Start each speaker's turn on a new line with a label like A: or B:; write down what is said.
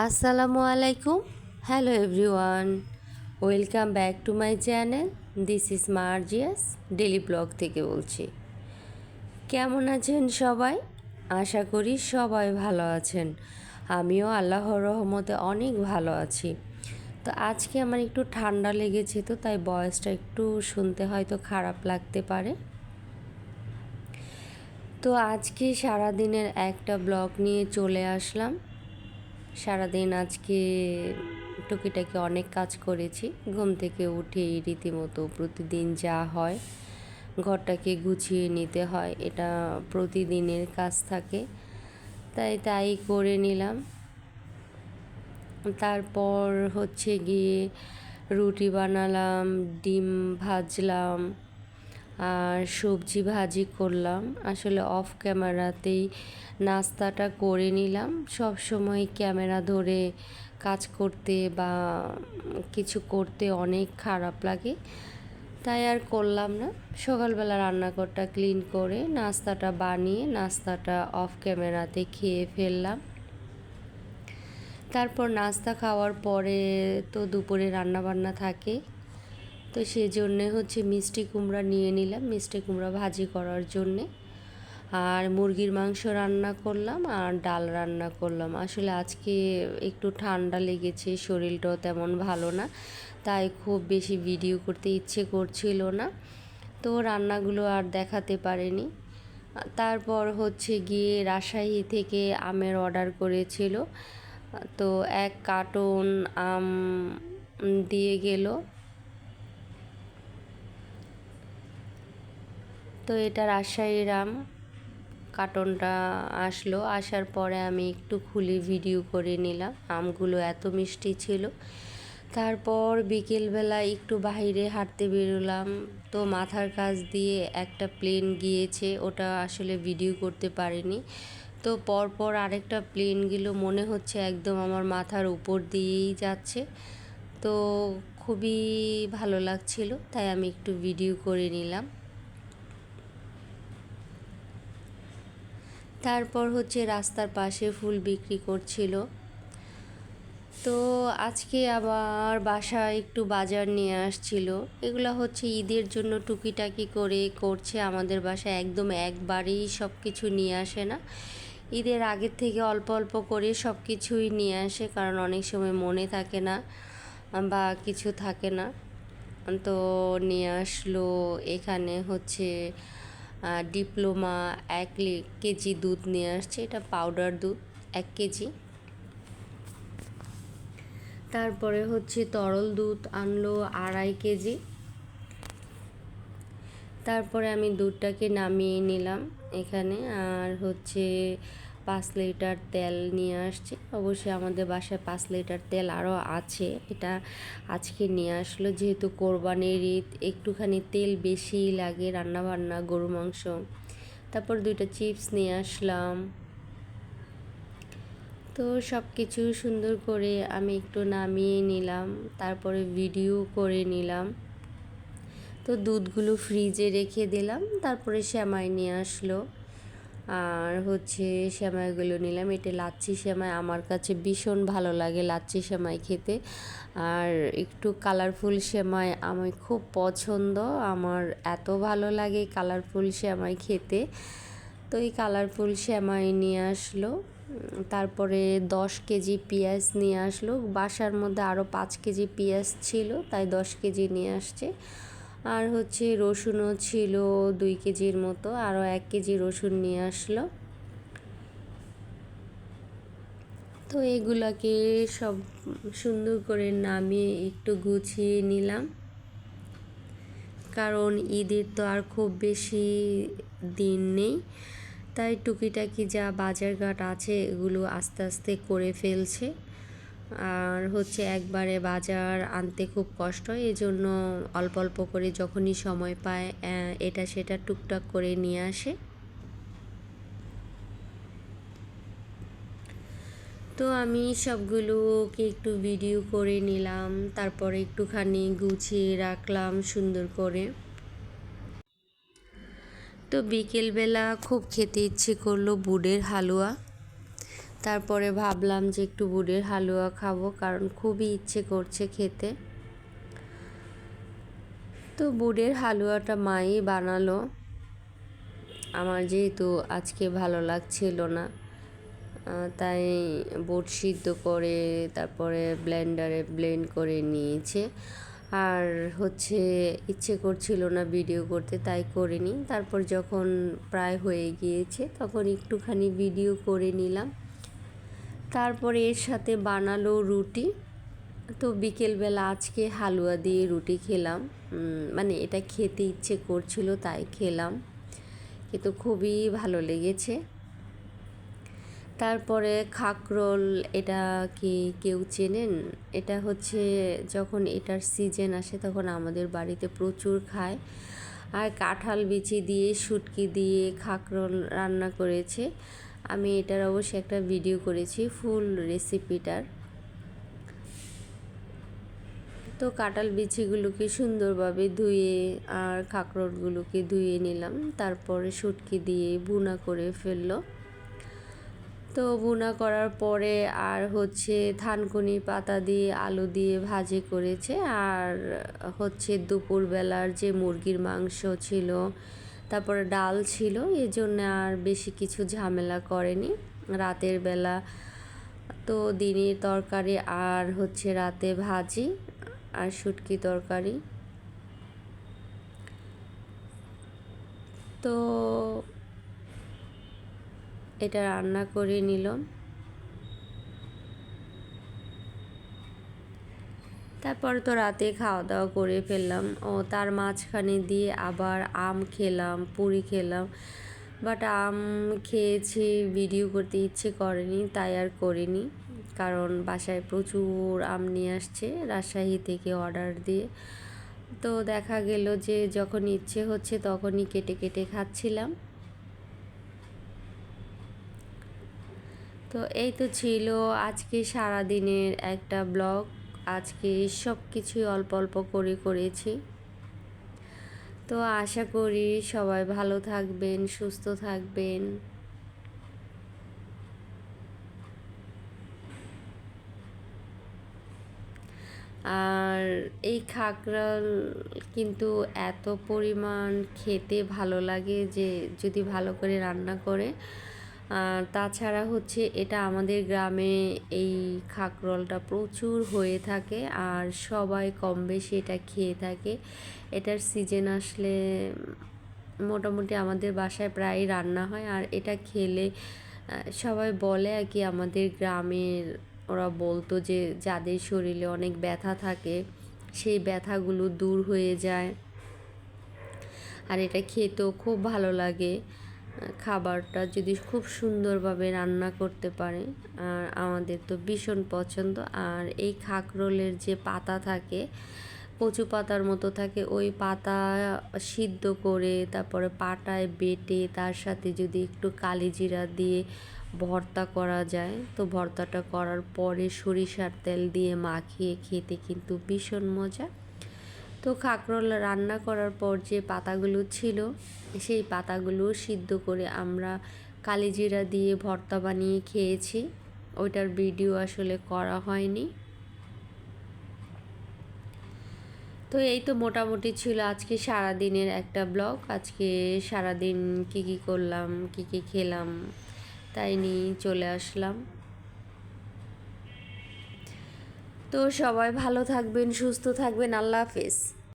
A: আসসালামু আলাইকুম। Hello everyone, welcome back to my channel. This is Marzia's daily blog থেকে বলছি। কেমন আছেন সবাই? আশা করি সবাই ভালো আছেন। আমিও আল্লাহর রহমতে অনেক ভালো আছি। তো আজকে আমার একটু ঠান্ডা লেগেছে, তো তাই ভয়েসটা একটু শুনতে হয়তো খারাপ লাগতে পারে। তো আজকে সারাদিনের একটা ব্লগ নিয়ে চলে আসলাম। সারাদিন আজকে টুকিটাকি অনেক কাজ করেছি। ঘুম থেকে উঠেই রীতিমতো প্রতিদিন যা হয়, ঘরটাকে গুছিয়ে নিতে হয়, এটা প্রতিদিনের কাজ থাকে, তাই করে নিলাম। তারপর হচ্ছে গিয়ে রুটি বানালাম, ডিম ভাজলাম আর সবজি ভাজি করলাম। আসলে অফ ক্যামেরাতেই নাস্তাটা করে নিলাম। সব সময় ক্যামেরা ধরে কাজ করতে বা কিছু করতে অনেক খারাপ লাগে, তাই আর করলাম না। সকালবেলা রান্নাঘরটা ক্লিন করে নাস্তাটা বানিয়ে নাস্তাটা অফ ক্যামেরাতে খেয়ে ফেললাম। তারপর নাস্তা খাওয়ার পরে তো দুপুরে রান্নাবান্না থাকে, তো সেই জন্যে হচ্ছে মিষ্টি কুমড়া নিয়ে নিলাম, মিষ্টি কুমড়া ভাজি করার জন্যে। আর মুরগির মাংস রান্না করলাম আর ডাল রান্না করলাম। আসলে আজকে একটু ঠান্ডা লেগেছে, শরীরটাও তেমন ভালো না, তাই খুব বেশি ভিডিও করতে ইচ্ছে করছিল না, তো রান্নাগুলো আর দেখাতে পারিনি। তারপর হচ্ছে গিয়ে রাজশাহী থেকে আমের অর্ডার করেছিল, তো 1 কার্টন আম দিয়ে গেল। তো এটা রাজশাহীর আম। কার্টনটা আসলো, আসার পরে আমি একটু খুলে ভিডিও করে নিলাম। আমগুলো এত মিষ্টি ছিল। তারপর বিকেলবেলা একটু বাইরে হাঁটতে বেরোলাম, তো মাথার কাছ দিয়ে একটা প্লেন গিয়েছে, ওটা আসলে ভিডিও করতে পারিনি। তো পরপর আরেকটা প্লেন গেল, মনে হচ্ছে একদম আমার মাথার উপর দিয়েই যাচ্ছে। তো খুবই ভালো লাগছিল, তাই আমি একটু ভিডিও করে নিলাম। তারপর হচ্ছে রাস্তার পাশে ফুল বিক্রি করছিল। তো আজকে আবার বাসায় একটু বাজার নিয়ে আসছিল। এগুলো হচ্ছে ঈদের জন্য টুকিটাকি করে করছে আমাদের বাসায়, একদম একবারেই সব কিছু নিয়ে আসে না। ঈদের আগের থেকে অল্প অল্প করে সব কিছুই নিয়ে আসে, কারণ অনেক সময় মনে থাকে না বা কিছু থাকে না। তো নিয়ে আসলো এখানে হচ্ছে ডিপ্লোমা 1 কেজি দুধ নিয়ে আসছে, এটা পাউডার দুধ 1 কেজি। তারপরে হচ্ছে তরল দুধ আনলো 2.5 কেজি। তারপরে আমি দুধটাকে নামিয়ে নিলাম এখানে। আর হচ্ছে 5 লিটার তেল নিয়ে আসছে। অবশ্যই আমাদের বাসায় 5 লিটার তেল আরও আছে, এটা আজকে নিয়ে আসলো, যেহেতু কোরবানির ঈদ একটুখানি তেল বেশিই লাগে রান্নাবান্না, গরু মাংস। তারপর 2টা চিপস নিয়ে আসলাম। তো সব কিছু সুন্দর করে আমি একটু নামিয়ে নিলাম, তারপরে ভিডিও করে নিলাম। তো দুধগুলো ফ্রিজে রেখে দিলাম। তারপরে সেমাই নিয়ে আসলো, আর হচ্ছে সেমাইগুলো নিলাম। এটা লাচ্ছি সেমাই, আমার কাছে ভীষণ ভালো লাগে লাচ্ছি সেমাই খেতে। আর একটু কালারফুল সেমাই আমি খুব পছন্দ, আমার এত ভালো লাগে কালারফুল সেমাই খেতে। তো এই কালারফুল সেমাই নিয়ে আসলো। তারপরে 10 কেজি পেঁয়াজ নিয়ে আসলো। বাসার মধ্যে আরও 5 কেজি পেঁয়াজ ছিল, তাই 10 কেজি নিয়ে আসছে। আর হচ্ছে রসুনও ছিল 2 কেজির মতো, আরও 1 কেজি রসুন নিয়ে আসলো। তো এগুলাকে সব সুন্দর করে নামিয়ে একটু গুছিয়ে নিলাম, কারণ ঈদের তো আর খুব বেশি দিন নেই, তাই টুকিটাকি যা বাজারঘাট আছে এগুলো আস্তে আস্তে করে ফেলছে। আর হচ্ছে একবারে বাজার আনতে খুব কষ্ট হয়, এজন্য অল্প অল্প করে যখনই সময় পায় এটা সেটা টুকটাক করে নিয়ে আসে। তো আমি সবগুলোকে একটু ভিডিও করে নিলাম, তারপরে একটুখানি গুছিয়ে রাখলাম সুন্দর করে। তো বিকেলবেলা খুব খেতে ইচ্ছে করলো বুটের হালুয়া, তারপরে ভাবলাম যে একটু বুটের হালুয়া খাবো, কারণ খুবই ইচ্ছে করছে খেতে। তো বুটের হালুয়াটা মাই বানালো। আমার যেহেতু আজকে ভালো লাগছিল না, তাই বুট সিদ্ধ করে তারপরে ব্লেন্ডারে ব্লেন্ড করে নিয়েছে। আর হচ্ছে ইচ্ছে করছিল না ভিডিও করতে, তাই করিনি। তারপর যখন প্রায় হয়ে গিয়েছে তখন একটুখানি ভিডিও করে নিলাম। তারপরে এর সাথে বানালো রুটি। তো বিকেলবেলা আজকে হালুয়া দিয়ে রুটি খেলাম, মানে এটা খেতে ইচ্ছে করছিল তাই খেলাম, কিন্তু খুবই ভালো লেগেছে। তারপরে খাকরোল, এটা কি কেউ চেনেন? এটা হচ্ছে যখন এটার সিজন আসে তখন আমাদের বাড়িতে প্রচুর খায়। আর কাঁঠাল বিচি দিয়ে শুটকি দিয়ে খাকরোল রান্না করেছে। আমি এটার অবশ্যই একটা ভিডিও করেছি ফুল রেসিপিটার। তো কাঁঠাল বিচিগুলোকে সুন্দরভাবে ধুয়ে আর খাকরোলগুলোকে ধুয়ে নিলাম। তারপরে শুটকি দিয়ে ভুনা করে ফেললো। তো ভুনা করার পরে আর হচ্ছে থানকুনি পাতা দিয়ে আলু দিয়ে ভাজি করেছে। আর হচ্ছে দুপুরবেলার যে মুরগির মাংস ছিল, তারপরে ডাল ছিল, এজন্য আর বেশি কিছু ঝামেলা করেনি। রাতের বেলা তো দিনের তরকারি আর হচ্ছে রাতে ভাজি আর শুটকি তরকারি। তো এটা রান্না করে নিলাম। তারপর তো রাতে খাওয়া দাওয়া করে ফেললাম। ও তার মাঝখানে দিয়ে আবার আম খেলাম, পুরি খেলাম। বাট আম খেয়েছি, ভিডিও করতে ইচ্ছে করেনি, তাই আর করিনি। কারণ বাসায় প্রচুর আম নিয়ে আসছে রাজশাহী থেকে অর্ডার দিয়ে। তো দেখা গেল যে যখন ইচ্ছে হচ্ছে তখনই কেটে কেটে খাচ্ছিলাম। তো এই তো ছিল আজকে সারাদিনের একটা ব্লগ। আজকে সব কিছুই অল্প অল্প করে করেছি। তো আশা করি সবাই ভালো থাকবেন, সুস্থ থাকবেন। আর এই খাকরোল কিন্তু এত পরিমাণ খেতে ভালো লাগে যে যদি ভালো করে রান্না করে। তাছাড়া হচ্ছে এটা আমাদের গ্রামে এই খাকরোলটা প্রচুর হয়ে থাকে আর সবাই কম বেশি এটা খেয়ে থাকে। এটার সিজন আসলে মোটামুটি আমাদের বাসায় প্রায়ই রান্না হয়। আর এটা খেলে সবাই বলে আর কি, আমাদের গ্রামের ওরা বলতো যে যাদের শরীরে অনেক ব্যথা থাকে সেই ব্যথাগুলো দূর হয়ে যায়। আর এটা খেতেও খুব ভালো লাগে। খাবারটা যদি খুব সুন্দরভাবে রান্না করতে পারে, আর আমাদের তো ভীষণ পছন্দ। আর এই খাকরোলের যে পাতা থাকে, কচু পাতার মতো থাকে, ওই পাতা সিদ্ধ করে তারপরে পাটায় বেটে তার সাথে যদি একটু কালিজিরা দিয়ে ভর্তা করা যায়, তো ভর্তাটা করার পরে সরিষার তেল দিয়ে মাখিয়ে খেতে কিন্তু ভীষণ মজা। তো খাকরোল রান্না করার পর যে পাতাগুলো ছিল সেই পাতাগুলো সিদ্ধ করে আমরা কালিজিরা দিয়ে ভর্তা বানিয়ে খেয়েছি। ওইটার ভিডিও আসলে করা হয়নি। তো এই তো মোটামুটি ছিল আজকে সারাদিনের একটা ব্লগ। আজকে সারাদিন কী কী করলাম, কী কী খেলাম, তাই নিয়ে চলে আসলাম। তো সবাই ভালো থাকবেন, সুস্থ থাকবেন। আল্লাহ হাফেজ।